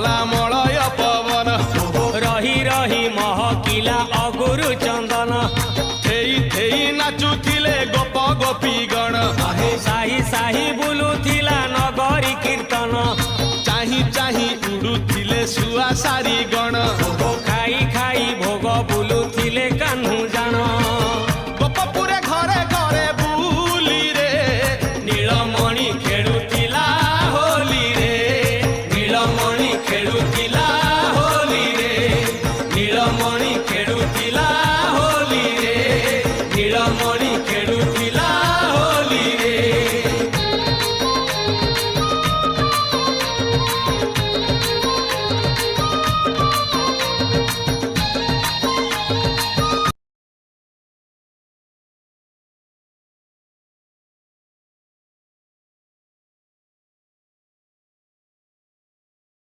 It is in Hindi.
गला मलय पवन रही रही महकिला अगुरु चंदन थेई नाचुथिले गोप गोपी गण साही साही बुलुथिला नगरी कीर्तन चाही चाही उड़ुथिले सुआ सारी गण खाई खाई भोग बुलुथिले कान्हू जान गोपपुरे घरे घरे बुली रे नीलमणि खेलुथिला होली रे नीलमणि खेलुथिला